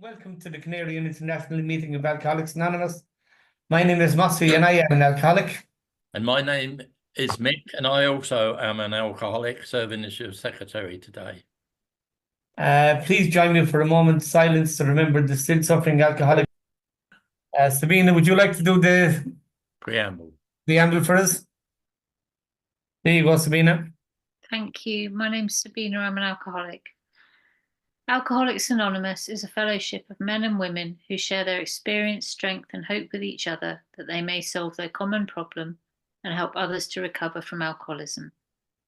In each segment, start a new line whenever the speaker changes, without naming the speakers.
Welcome to the Canadian International Meeting of Alcoholics Anonymous. My name is Mossy and I am an alcoholic.
And my name is Mick and I also am an alcoholic, serving as your secretary today.
Please join me for a moment's silence to remember the still suffering alcoholic. Sabina, would you like to do the
Preamble
for us? There you go, Sabina.
Thank you. My name's Sabina. I'm an alcoholic. Alcoholics Anonymous is a fellowship of men and women who share their experience, strength, and hope with each other that they may solve their common problem and help others to recover from alcoholism.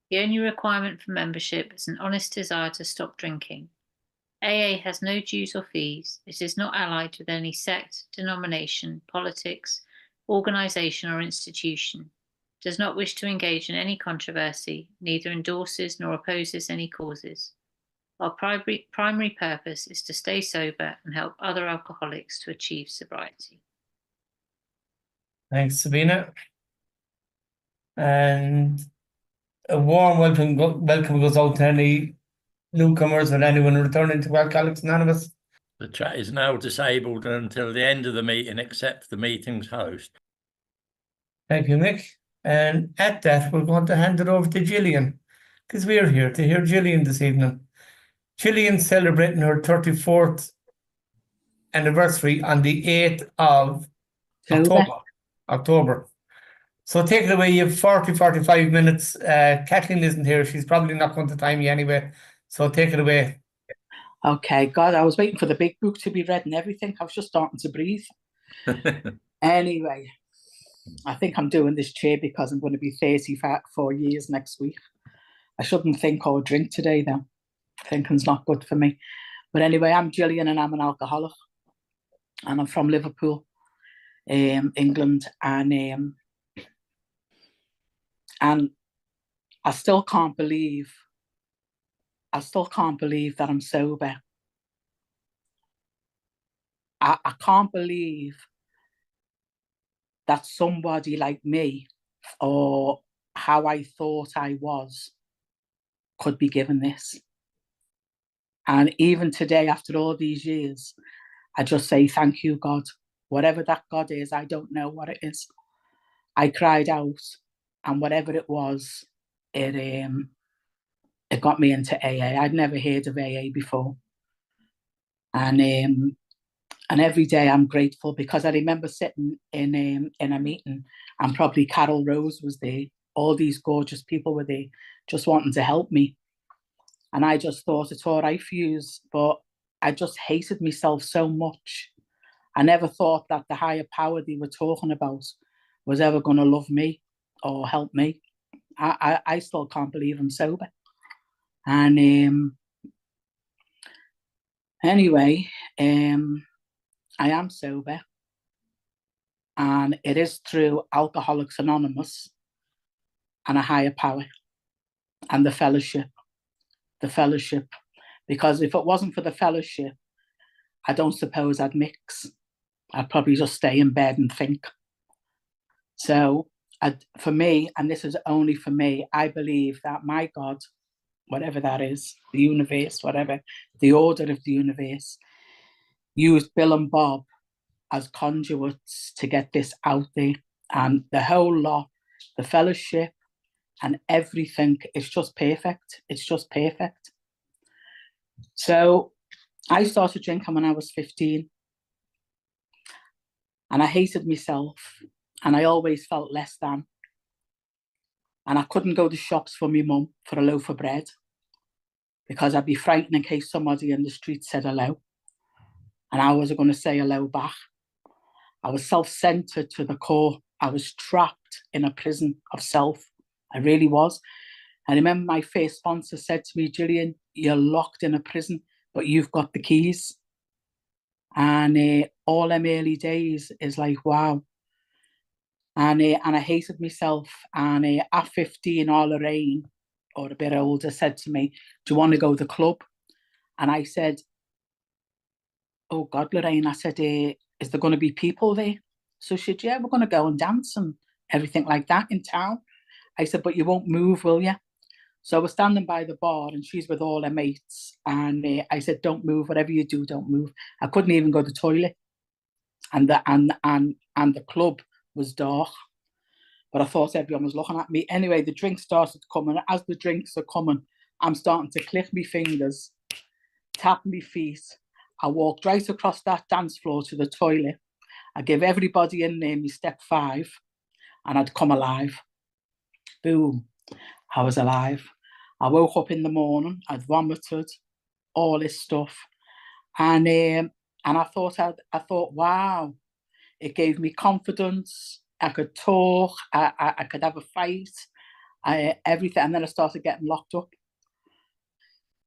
The only requirement for membership is an honest desire to stop drinking. AA has no dues or fees. It is not allied with any sect, denomination, politics, organisation, or institution. Does not wish to engage in any controversy, neither endorses nor opposes any causes. Our primary purpose is to stay sober and help other alcoholics to achieve sobriety.
Thanks, Sabina. And a warm welcome goes out to any newcomers or anyone returning to Alcoholics Anonymous.
The chat is now disabled until the end of the meeting, except the meeting's host.
Thank you, Mick. And at that, we're going to hand it over to Gillian, because we're here to hear Gillian this evening. Gillian's celebrating her 34th anniversary on the 8th of October. So take it away. You have 45 minutes. Kathleen isn't here. She's probably not going to time you anyway. So take it away.
Okay, God, I was waiting for the big book to be read and everything. I was just starting to breathe. Anyway, I think I'm doing this chair because I'm going to be 34 years next week. I shouldn't think or drink today, though. Thinking's not good for me. But anyway, I'm Gillian and I'm an alcoholic. And I'm from Liverpool, England. And I still can't believe that I'm sober. I can't believe that somebody like me, or how I thought I was, could be given this. And even today, after all these years, I just say, thank you, God. Whatever that God is, I don't know what it is. I cried out, and whatever it was, it got me into AA. I'd never heard of AA before. And every day I'm grateful, because I remember sitting in a meeting, and probably Carol Rose was there. All these gorgeous people were there, just wanting to help me. And I just thought, it's all right for you, but I just hated myself so much. I never thought that the higher power they were talking about was ever going to love me or help me. I still can't believe I'm sober. And anyway, I am sober. And it is through Alcoholics Anonymous and a higher power and the fellowship. Because if it wasn't for the fellowship, I don't suppose I'd mix. I'd probably just stay in bed and think. So for me, and this is only for me, I believe that my God, whatever that is, the universe, whatever, the order of the universe, used Bill and Bob as conduits to get this out there. And the whole lot, the fellowship and everything, is just perfect. It's just perfect. So I started drinking when I was 15. And I hated myself. And I always felt less than. And I couldn't go to shops for my mum for a loaf of bread, because I'd be frightened in case somebody in the street said hello. And I wasn't going to say hello back. I was self-centered to the core. I was trapped in a prison of self. I really was. I remember my first sponsor said to me, Gillian, you're locked in a prison, but you've got the keys. And all them early days is like, wow. And I hated myself. And at 15, Lorraine, or a bit older, said to me, do you want to go to the club? And I said, oh God, Lorraine, I said, is there going to be people there? So she said, yeah, we're going to go and dance and everything like that in town. I said, but you won't move, will you? So we're standing by the bar and she's with all her mates. And I said, don't move, whatever you do, don't move. I couldn't even go to the toilet. And the club was dark. But I thought everyone was looking at me. Anyway, the drinks started coming. As the drinks are coming, I'm starting to click my fingers, tap my feet. I walked right across that dance floor to the toilet. I gave everybody in there me step 5 and I'd come alive. Boom, I was alive. I woke up in the morning, I'd vomited, all this stuff. And I thought, wow, it gave me confidence. I could talk, I could have a fight, everything. And then I started getting locked up.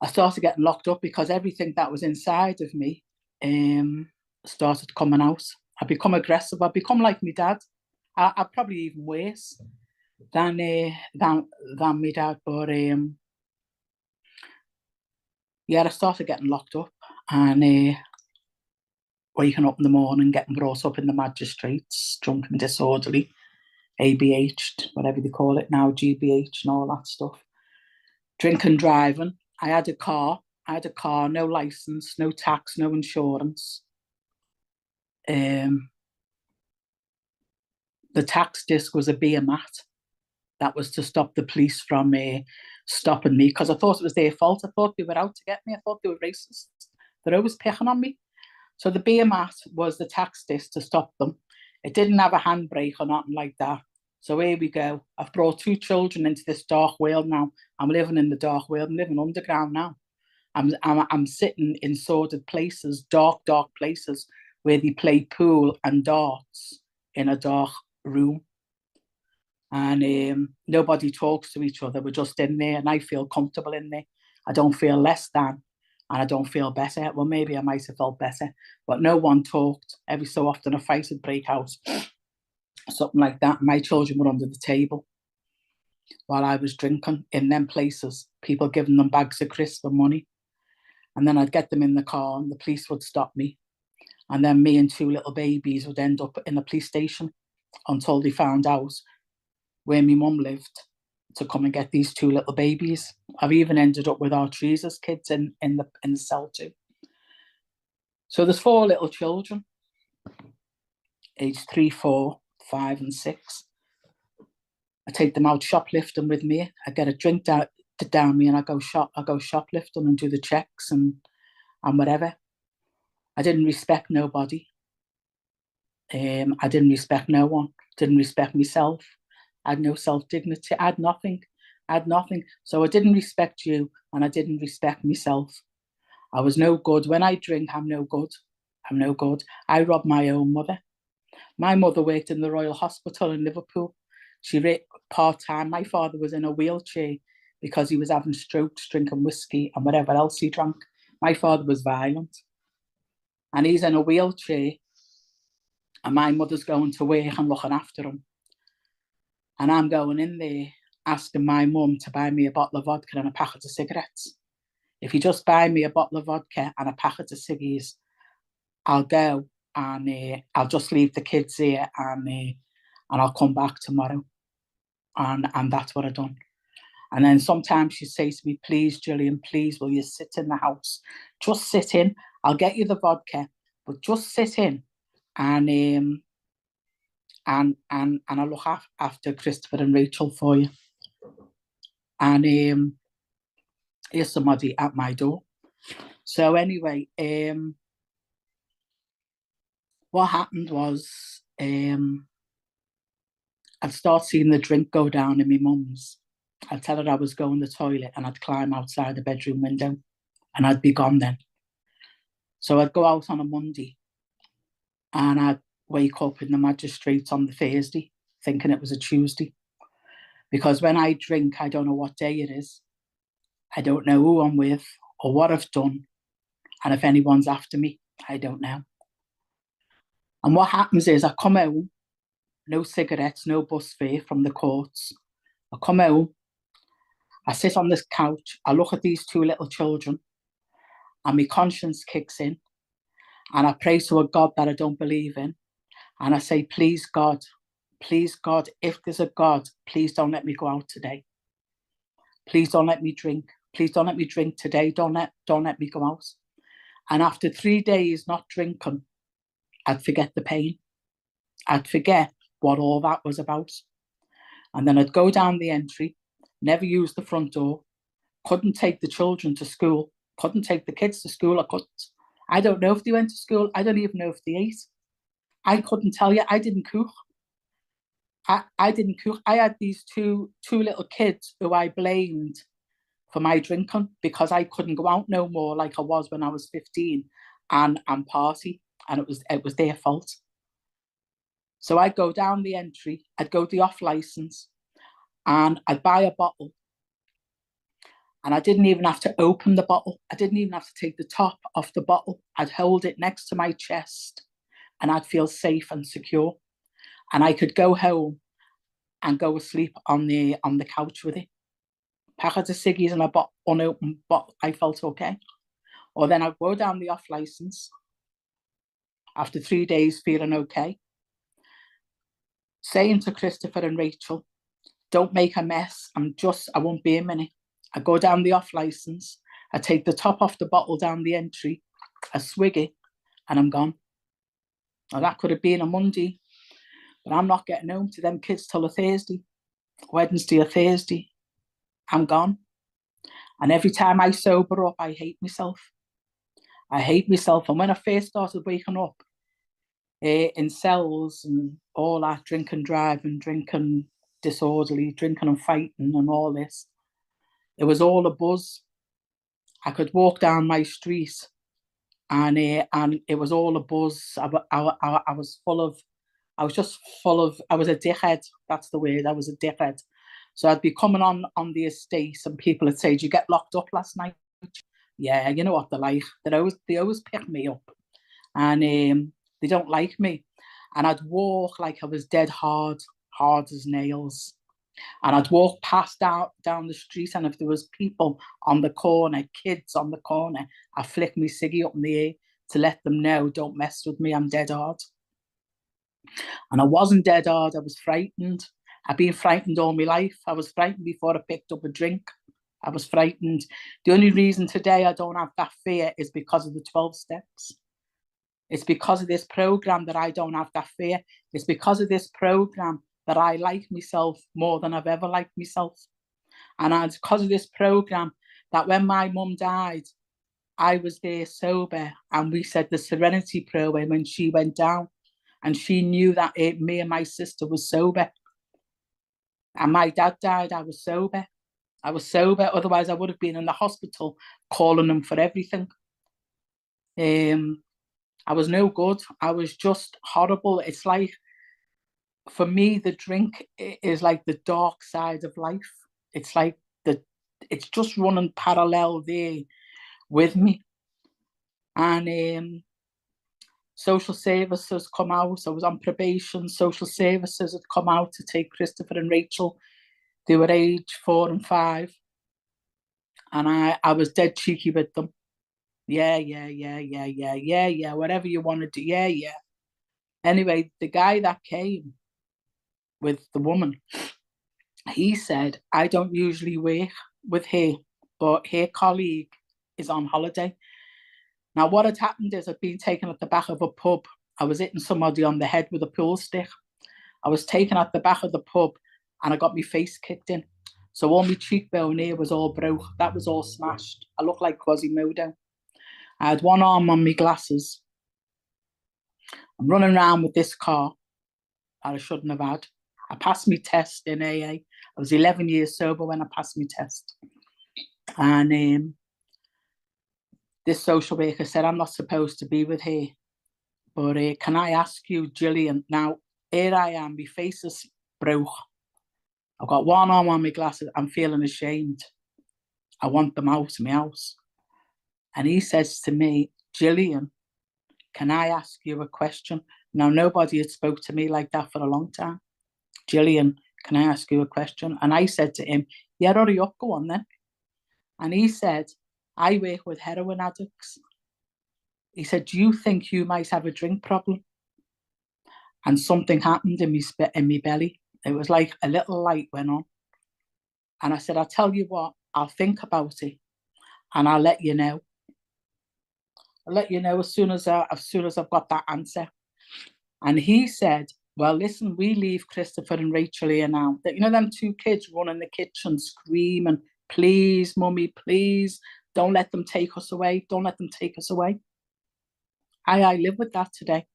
I started getting locked up because everything that was inside of me started coming out. I become aggressive. I become like my dad. I probably even worse than my dad. But yeah, I started getting locked up and waking up in the morning, getting brought up in the magistrates, drunk and disorderly, ABH, whatever they call it now, GBH and all that stuff. Drinking, driving. I had a car, no license, no tax, no insurance. The tax disc was a beer mat. That was to stop the police from stopping me, because I thought it was their fault. I thought they were out to get me. I thought they were racist. They're always picking on me. So the beer mat was the tax disc to stop them. It didn't have a handbrake or nothing like that. So here we go. I've brought 2 children into this dark world now. I'm living in the dark world. I'm living underground now. I'm sitting in sordid places, dark places, where they play pool and darts in a dark room. And nobody talks to each other. We're just in there, and I feel comfortable in there. I don't feel less than, and I don't feel better. Well, maybe I might have felt better, but no one talked. Every so often a fight would break out, something like that. My children were under the table while I was drinking in them places, people giving them bags of crisps for money. And then I'd get them in the car and the police would stop me. And then me and 2 little babies would end up in a police station until they found out where my mum lived to come and get these 2 little babies. I've even ended up with our Teresa's kids in the cell too. So there's 4 little children, aged 3, 4, 5 and 6. I take them out shoplifting with me. I get a drink down me and I go shoplifting and do the checks and whatever. I didn't respect nobody. I didn't respect no one. Didn't respect myself. I had no self-dignity. I had nothing. So I didn't respect you and I didn't respect myself. I was no good. When I drink, I'm no good. I robbed my own mother. My mother worked in the Royal Hospital in Liverpool. She worked part-time. My father was in a wheelchair because he was having strokes, drinking whiskey and whatever else he drank. My father was violent. And he's in a wheelchair and my mother's going to work and looking after him. And I'm going in there asking my mum to buy me a bottle of vodka and a packet of cigarettes. If you just buy me a bottle of vodka and a packet of ciggies, I'll go and I'll just leave the kids here and I'll come back tomorrow. And that's what I've done. And then sometimes she'd say to me, please, Gillian, please, will you sit in the house? Just sit in. I'll get you the vodka, but just sit in. And I'll look after Christopher and Rachel for you. And here's somebody at my door. So anyway, what happened was I'd start seeing the drink go down in my mum's. I'd tell her I was going to the toilet and I'd climb outside the bedroom window and I'd be gone then. So I'd go out on a Monday and I'd wake up in the magistrates on the Thursday thinking it was a Tuesday. Because when I drink, I don't know what day it is. I don't know who I'm with or what I've done. And if anyone's after me, I don't know. And what happens is I come home, no cigarettes, no bus fare from the courts. I come home, I sit on this couch, I look at these 2 little children, and my conscience kicks in. And I pray to a God that I don't believe in. And I say, please, God, if there's a God, please don't let me go out today. please don't let me drink. Please don't let me drink today. Don't let me go out. And after 3 days not drinking, I'd forget the pain. I'd forget what all that was about. And then I'd go down the entry, never use the front door, couldn't take the children to school, couldn't take the kids to school. I don't know if they went to school. I don't even know if they ate. I couldn't tell you. I didn't cook. I didn't cook. I had these two little kids who I blamed for my drinking because I couldn't go out no more like I was when I was 15 and party, and it was their fault. So I'd go down the entry, I'd go the off license, and I'd buy a bottle. And I didn't even have to open the bottle. I didn't even have to take the top off the bottle. I'd hold it next to my chest and I'd feel safe and secure. And I could go home and go asleep on the couch with it. Packet of ciggies and a unopened bottle, I felt okay. Or then I'd go down the off license after 3 days feeling okay, saying to Christopher and Rachel, don't make a mess, I won't be a minute. I go down the off license, I take the top off the bottle down the entry, I swig it, and I'm gone. Now that could have been a Monday, but I'm not getting home to them kids till a Thursday, Wednesday or Thursday. I'm gone. And every time I sober up, I hate myself. I hate myself. And when I first started waking up in cells and all that, drinking, driving, drinking disorderly, drinking and fighting and all this, it was all a buzz. I could walk down my street and it was all a buzz. I was a dickhead. That's the word. I was a dickhead. So I'd be coming on the estate and people would say, did you get locked up last night? Yeah, you know what they're like. They always pick me up and they don't like me. And I'd walk like I was dead hard as nails. And I'd walk past down the street, and if there was people on the corner, kids on the corner, I'd flick my ciggy up in the air to let them know, don't mess with me, I'm dead hard. And I wasn't dead hard, I was frightened. I've been frightened all my life. I was frightened before I picked up a drink. I was frightened. The only reason today I don't have that fear is because of the 12 steps. It's because of this program that I don't have that fear. It's because of this program that I like myself more than I've ever liked myself. And it's because of this program that when my mum died, I was there sober, and we said the Serenity Prayer when she went down, and she knew that me and my sister was sober. And my dad died, I was sober. I was sober, otherwise I would have been in the hospital calling them for everything. I was no good. I was just horrible. It's like, for me, the drink is like the dark side of life. It's like it's just running parallel there with me. And social services come out. I was on probation. Social services had come out to take Christopher and Rachel. They were age 4 and 5. And I was dead cheeky with them. Yeah, whatever you want to do, yeah. Anyway, the guy that came with the woman, he said, I don't usually work with her, but her colleague is on holiday. Now, what had happened is I'd been taken at the back of a pub. I was hitting somebody on the head with a pool stick. I was taken at the back of the pub and I got my face kicked in. So all my cheekbone here was all broke. That was all smashed. I looked like Quasimodo. I had one arm on my glasses. I'm running around with this car that I shouldn't have had. I passed my test in AA. I was 11 years sober when I passed my test. And this social worker said, I'm not supposed to be with her. But can I ask you, Gillian, now, here I am, my face is broke. I've got one arm on my glasses. I'm feeling ashamed. I want them out of my house. And he says to me, Gillian, can I ask you a question? Now, nobody had spoke to me like that for a long time. Gillian, can I ask you a question? And I said to him, yeah, hurry up, go on then. And he said, I work with heroin addicts. He said, do you think you might have a drink problem? And something happened in my belly. It was like a little light went on. And I said, I'll tell you what, I'll think about it and I'll let you know. I'll let you know as soon as I've got that answer. And he said, well, listen, we leave Christopher and Rachel here now. You know, them two kids run in the kitchen screaming, please, mummy, please, don't let them take us away. Don't let them take us away. I live with that today.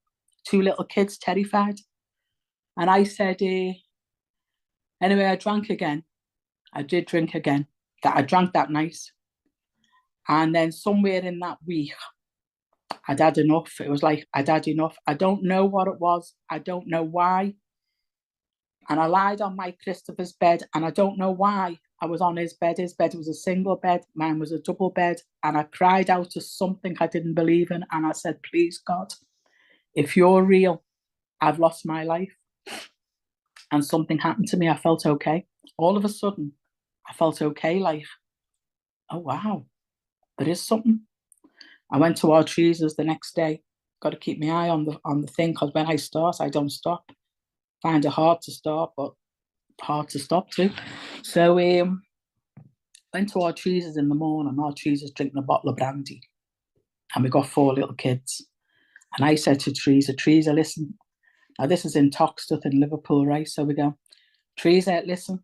Two little kids terrified. And I said, anyway, I drank again. I did drink again. I drank that night. And then somewhere in that week, I'd had enough. It was like, I'd had enough. I don't know what it was. I don't know why. And I lied on my Christopher's bed, and I don't know why I was on his bed. His bed was a single bed. Mine was a double bed. And I cried out to something I didn't believe in. And I said, please, God, if you're real, I've lost my life. And something happened to me. I felt okay. All of a sudden, I felt okay, like, oh, wow, there is something. I went to our Treasers the next day. Got to keep my eye on the thing, because when I start, I don't stop. Find it hard to start, but hard to stop too. So went to our Treasers in the morning. Our Treasers drinking a bottle of brandy. And we got 4 little kids. And I said to Teresa, listen, now this is in Toxteth in Liverpool, right? So we go, Teresa, listen,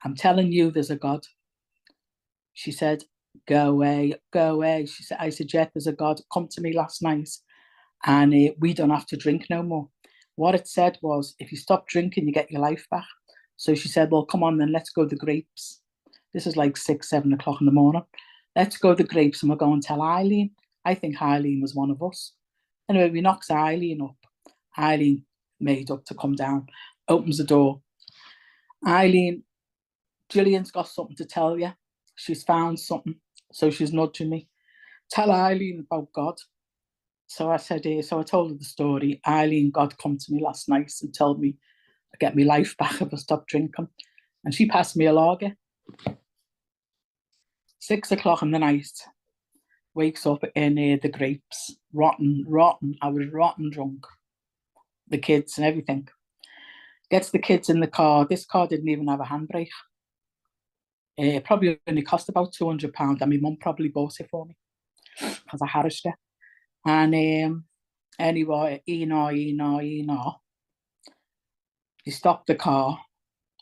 I'm telling you there's a God. She said, go away, go away. She said, I said, yeah, there's a God. Come to me last night and we don't have to drink no more. What it said was, if you stop drinking, you get your life back. So she said, well, come on then, let's go to the Grapes. This is like 6, 7 o'clock in the morning. Let's go to the Grapes and we'll go and tell Eileen. I think Eileen was one of us. Anyway, we knocks Eileen up. Eileen made up to come down, opens the door. Eileen, Gillian's got something to tell you. She's found something. So she's nudging me. Tell Eileen about God. So I said, so I told her the story. Eileen, God come to me last night and told me I get my life back if I stop drinking. And she passed me a lager. 6 o'clock in the night. Wakes up in the Grapes. Rotten. I was rotten drunk. The kids and everything. Gets the kids in the car. This car didn't even have a handbrake. It probably only cost about £200, and my mum probably bought it for me because I harassed her. And anyway, you stopped the car,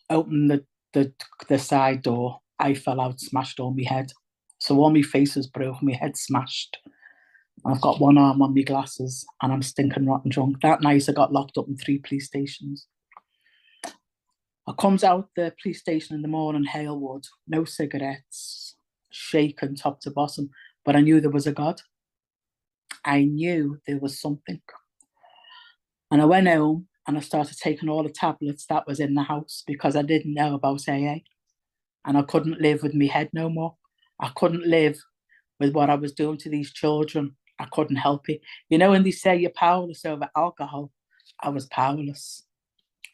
opened the side door. I fell out, smashed all my head. So all my face was broke, my head smashed. I've got one arm on my glasses and I'm stinking rotten drunk. That night I got locked up in 3 police stations. I comes out the police station in the morning, Halewood, no cigarettes, shaken top to bottom, but I knew there was a God. I knew there was something. And I went home and I started taking all the tablets that was in the house because I didn't know about AA. And I couldn't live with my head no more. I couldn't live with what I was doing to these children. I couldn't help it. You know, when they say you're powerless over alcohol, I was powerless.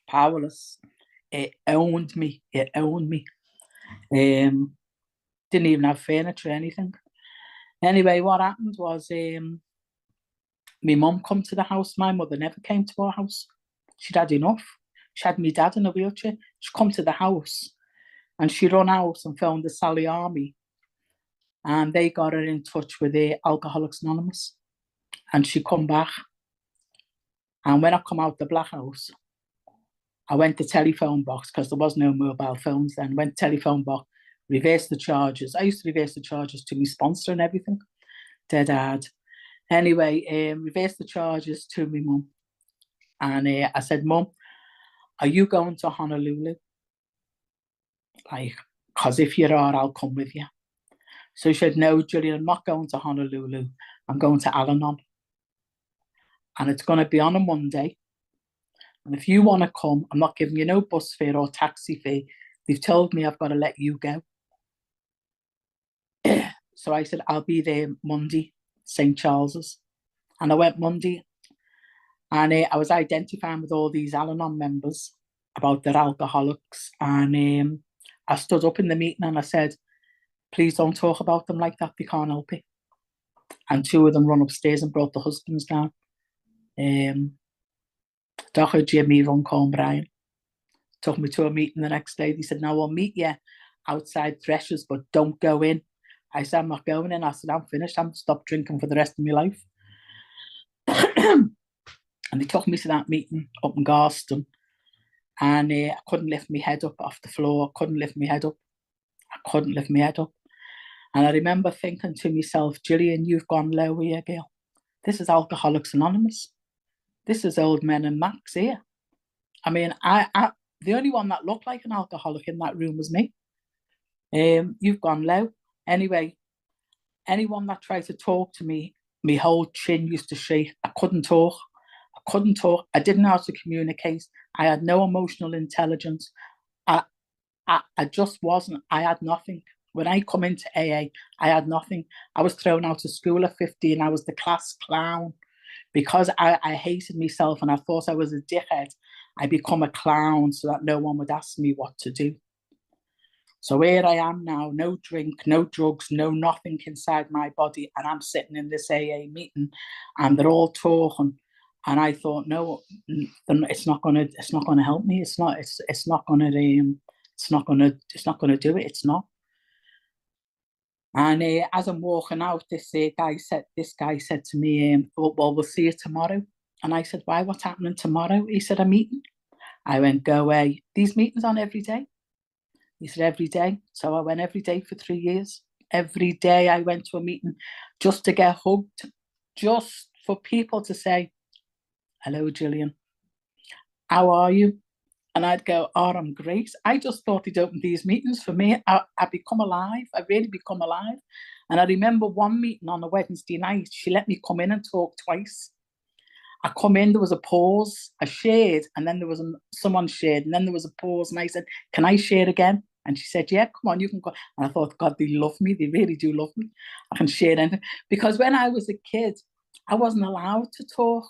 Powerless. It owned me. It owned me. Didn't even have furniture or anything. Anyway, what happened was my mum come to the house. My mother never came to our house. She'd had enough. She had my dad in a wheelchair. She come to the house and she run out and phoned the Sally Army. And they got her in touch with the Alcoholics Anonymous. And she come back. And when I come out the black house, I went to telephone box because there was no mobile phones then. Went to telephone box, reversed the charges. I used to reverse the charges to my sponsor and everything. Dead hard. Anyway, reversed the charges to my mum. And I said, Mum, are you going to Honolulu? Like, because if you are, I'll come with you. So she said, no, Gillian, I'm not going to Honolulu. I'm going to Al-Anon. And it's going to be on a Monday. And if you want to come, I'm not giving you no bus fare or taxi fare. They've told me I've got to let you go. So I said, I'll be there Monday, St. Charles's. And I went Monday. And I was identifying with all these Al-Anon members about their alcoholics. And I stood up in the meeting and I said, please don't talk about them like that. They can't help it. And 2 of them run upstairs and brought the husbands down. Dr. Jimmy Runcorn Brian took me to a meeting the next day. They said, now I'll meet you outside Threshers, but don't go in. I said, I'm not going in. I said, I'm finished. I'm stopped drinking for the rest of my life. And they took me to that meeting up in Garston, and I couldn't lift my head up off the floor. I couldn't lift my head up. And I remember thinking to myself, Gillian, you've gone low here, girl. This is Alcoholics Anonymous. This is old men and Max here. I mean, I the only one that looked like an alcoholic in that room was me. You've gone low. Anyway, anyone that tried to talk to me, my whole chin used to shake. I couldn't talk. I didn't know how to communicate. I had no emotional intelligence. I just wasn't. I had nothing. When I come into AA, I had nothing. I was thrown out of school at 15. I was the class clown because I hated myself and I thought I was a dickhead. I become a clown so that no one would ask me what to do. So here I am now, no drink, no drugs, no nothing inside my body. And I'm sitting in this AA meeting and they're all talking. And I thought, no, it's not gonna help me. It's not gonna do it. It's not. And as I'm walking out, this guy said to me, well, we'll see you tomorrow. And I said, why? What's happening tomorrow? He said, a meeting. I went, go away. These meetings on every day. He said, every day. So I went every day for 3 years. Every day I went to a meeting just to get hugged, just for people to say, hello, Gillian. How are you? And I'd go, oh, I'm great. I just thought he'd open these meetings for me. I become alive. I really become alive. And I remember one meeting on a Wednesday night, she let me come in and talk twice. I come in, there was a pause, I shared, and then there was someone shared, and then there was a pause, and I said, can I share again? And she said, yeah, come on, you can go. And I thought, God, they love me. They really do love me. I can share anything. Because when I was a kid, I wasn't allowed to talk.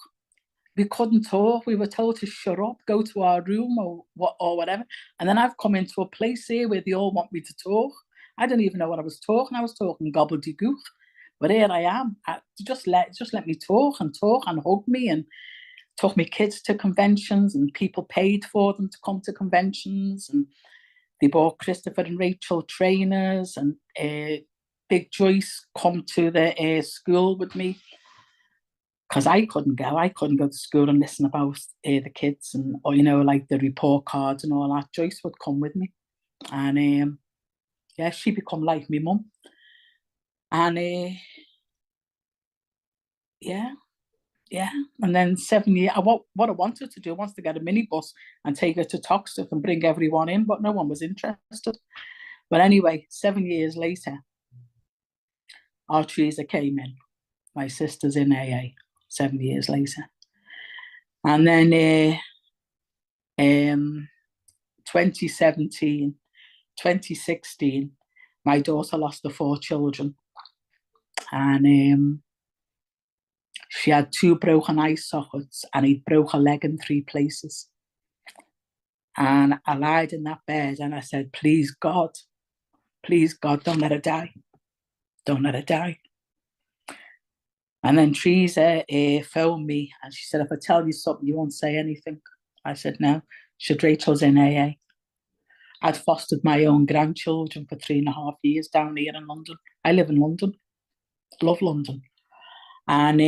We couldn't talk. We were told to shut up, go to our room or whatever. And then I've come into a place here where they all want me to talk. I didn't even know what I was talking. I was talking gobbledygook. But here I am. Just let me talk and hug me, and took my kids to conventions, and people paid for them to come to conventions, and they bought Christopher and Rachel trainers, and Big Joyce come to the school with me because I couldn't go. I couldn't go to school and listen about the kids and, or, you know, like the report cards and all that. Joyce would come with me, and yeah, she become like my mum. And yeah. And then 7 years, what I wanted to do was to get a minibus and take her to Toxteth and bring everyone in, but no one was interested. But anyway, 7 years later, our Teresa came in. My sister's in AA 7 years later. And then 2017, 2016, my daughter lost her 4 children. And she had 2 broken eye sockets and he broke her leg in 3 places. And I lied in that bed and I said, please God, don't let her die. Don't let her die. And then Teresa phoned me and she said, if I tell you something, you won't say anything. I said, no. She said, Rachel's in AA. I'd fostered my own grandchildren for 3.5 years down here in London. I live in London. Love London. And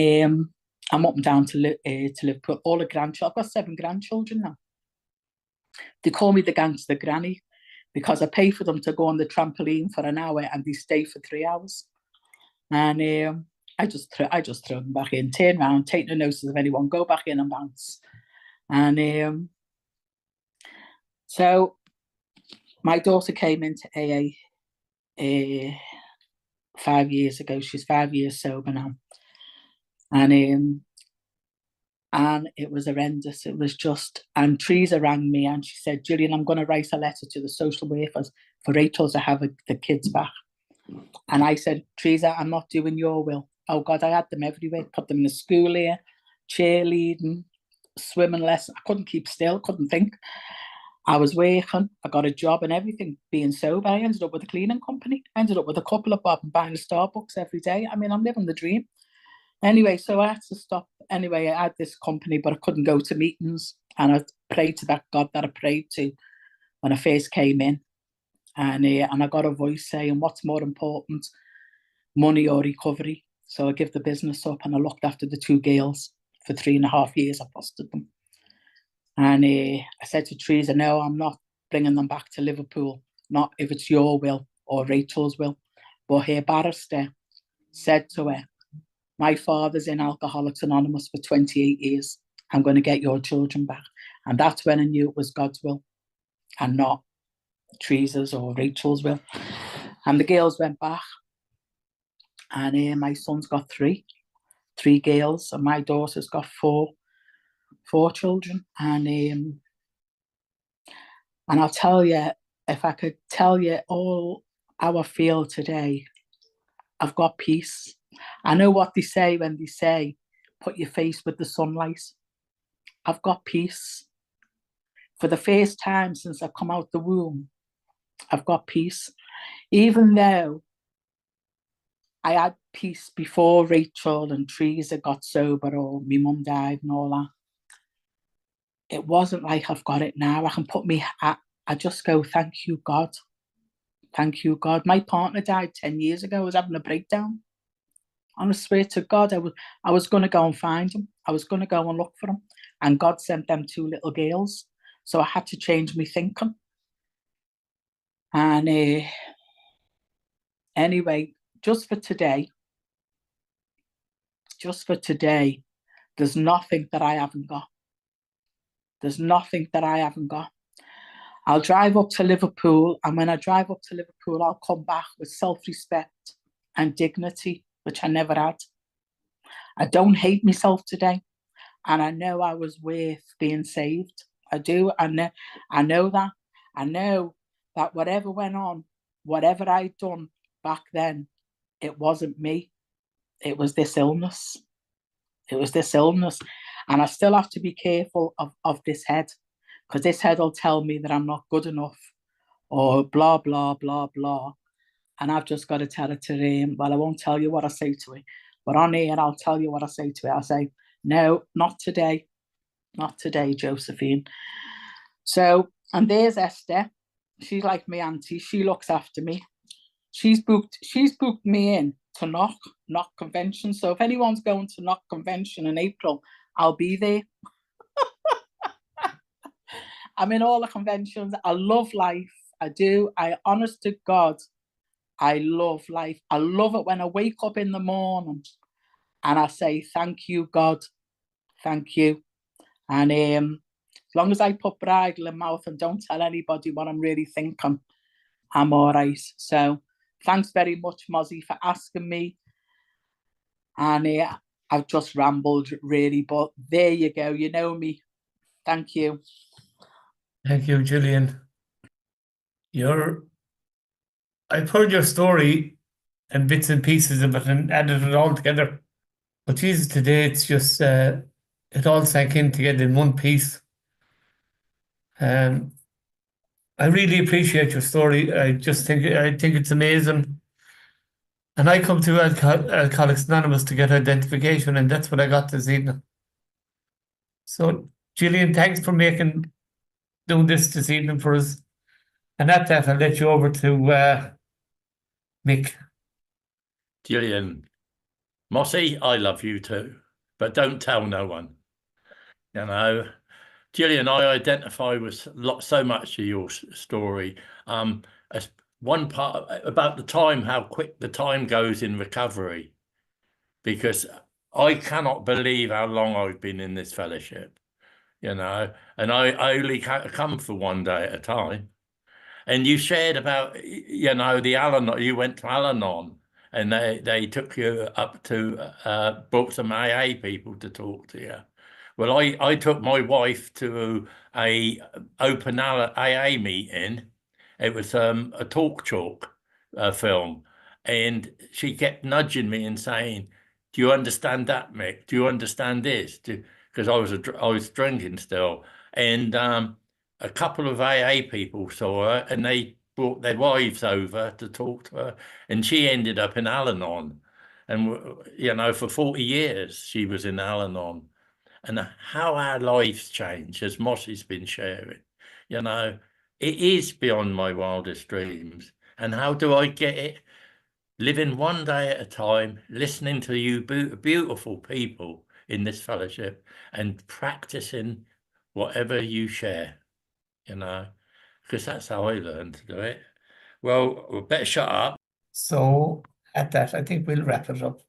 I'm up and down to Liverpool. All the grandchildren. I've got 7 grandchildren now. They call me the gangster granny because I pay for them to go on the trampoline for an hour and they stay for 3 hours. And I just throw them back in, turn around, take no notice of anyone, go back in and bounce. And so my daughter came into AA 5 years ago. She's 5 years sober now. And it was horrendous. It was just, and Teresa rang me and she said, Gillian, I'm going to write a letter to the social workers for Rachel to have the kids back. And I said, Teresa, I'm not doing your will. Oh God, I had them everywhere. Put them in the school here, cheerleading, swimming lessons. I couldn't keep still, couldn't think. I was working, I got a job and everything, being sober. I ended up with a cleaning company. I ended up with a couple of bob and buying Starbucks every day. I mean, I'm living the dream. Anyway, so I had to stop. Anyway, I had this company, but I couldn't go to meetings. And I prayed to that God that I prayed to when I first came in. And I got a voice saying, what's more important, money or recovery? So I gave the business up and I looked after the 2 girls for 3.5 years. I fostered them. And I said to Teresa, no, I'm not bringing them back to Liverpool, not if it's your will or Rachel's will. But her barrister said to her, my father's in Alcoholics Anonymous for 28 years. I'm going to get your children back. And that's when I knew it was God's will and not Teresa's or Rachel's will. And the girls went back. And my son's got 3 girls, and my daughter's got 4 children. And I'll tell you, if I could tell you all how I feel today, I've got peace. I know what they say when they say, put your face with the sunlight. I've got peace. For the first time since I've come out the womb, I've got peace. Even though I had peace before Rachel and Teresa got sober or my mum died and all that, it wasn't like I've got it now. I can put me, I just go, thank you, God. Thank you, God. My partner died 10 years ago. I was having a breakdown. And I swear to God, I was going to go and find him. I was going to go and look for him. And God sent them 2 little girls. So I had to change my thinking. And anyway, just for today, there's nothing that I haven't got. There's nothing that I haven't got. I'll drive up to Liverpool, and when I drive up to Liverpool, I'll come back with self-respect and dignity, which I never had. I don't hate myself today, and I know I was worth being saved. I do. I know that. I know that whatever went on, whatever I'd done back then, it wasn't me. It was this illness. It was this illness. And I still have to be careful of this head, because this head will tell me that I'm not good enough or blah, blah, blah, blah. And I've just got to tell it to him. Well, I won't tell you what I say to it, but on here, I'll tell you what I say to it. I say, no, not today. Not today, Josephine. So, and there's Esther. She's like my auntie. She looks after me. She's booked me in to Knock Convention. So if anyone's going to Knock Convention in April, I'll be there. I'm in all the conventions. I love life. I do. Honest to God, I love life. I love it when I wake up in the morning and I say, thank you, God. Thank you. And as long as I put bridle in mouth and don't tell anybody what I'm really thinking, I'm all right. So thanks very much, Mozzie, for asking me. And I've just rambled, really, but there you go. You know me. Thank you.
Thank you, Gillian. I've heard your story and bits and pieces of it and added it all together. But Jesus, today it's just, it all sank in together in one piece. I really appreciate your story. I think it's amazing. And I come to Alcoholics Anonymous to get identification, and that's what I got this evening. So, Gillian, thanks for doing this evening for us. And at that, I'll let you over to Mick.
Gillian, Mossy, I love you too, but don't tell no one. You know, Gillian, I identify with so much of your story. As one part about the time, how quick the time goes in recovery, because I cannot believe how long I've been in this fellowship, you know, and I only come for one day at a time. And you shared about, you know, you went to Al-Anon, and they took you up to brought some AA people to talk to you. Well, I took my wife to a open AA meeting. It was a talk chalk film, and she kept nudging me and saying, "Do you understand that, Mick? Do you understand this?" Because I was drinking still, and a couple of AA people saw her, and they brought their wives over to talk to her, and she ended up in Al-Anon, and you know, for 40 years she was in Al-Anon. And how our lives change, as Mossy's been sharing, you know, It is beyond my wildest dreams. And how do I get it? Living one day at a time, listening to you beautiful people in this fellowship and practicing whatever you share, you know, because that's how I learned to do it. Well, we better shut up.
So at that, I think we'll wrap it up.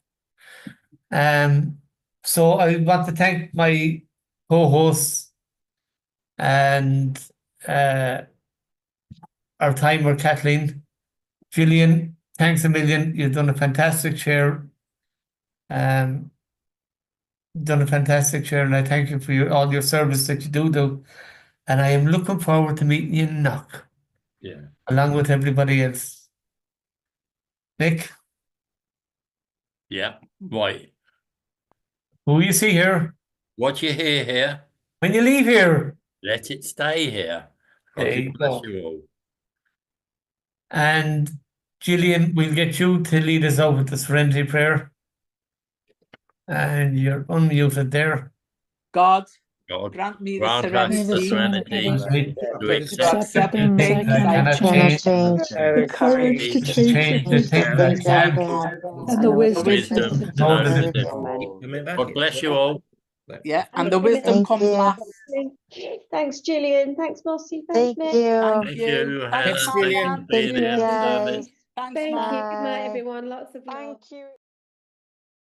So I want to thank my co-hosts and our timer, Kathleen. Gillian, thanks a million. You've done a fantastic share. Done a fantastic share, and I thank you for all your service that you do. And I am looking forward to meeting you in Knock.
Yeah.
Along with everybody else. Nick?
Yeah. Right.
Who you see here?
What you hear here,
When you leave here.
let it stay here.
There
God
you
bless
go.
you all.
And Gillian, we'll get you to lead us out with the serenity prayer. And you're unmuted there.
God,
God,
grant me the
grant us
serenity
the serenity
to
to
accept
accept
the
things
things
I
I
cannot
cannot
change,
The courage to
to
change
the things I can,
and the wisdom
wisdom
to
to know the
difference.
difference. God bless you all.
Yeah, and the wisdom
Thank
comes
you.
last.
Thanks, Gillian. Thanks, Mossy. Thanks,
Thank
Nick.
you.
Thank you, Hannah.
Thanks,
Thank you
Marianne.
for being
Thank you,
in the
guys.
service.
Thanks,
Thank
Mark.
you. Good night,
Bye.
everyone. Lots of love.
Thank you.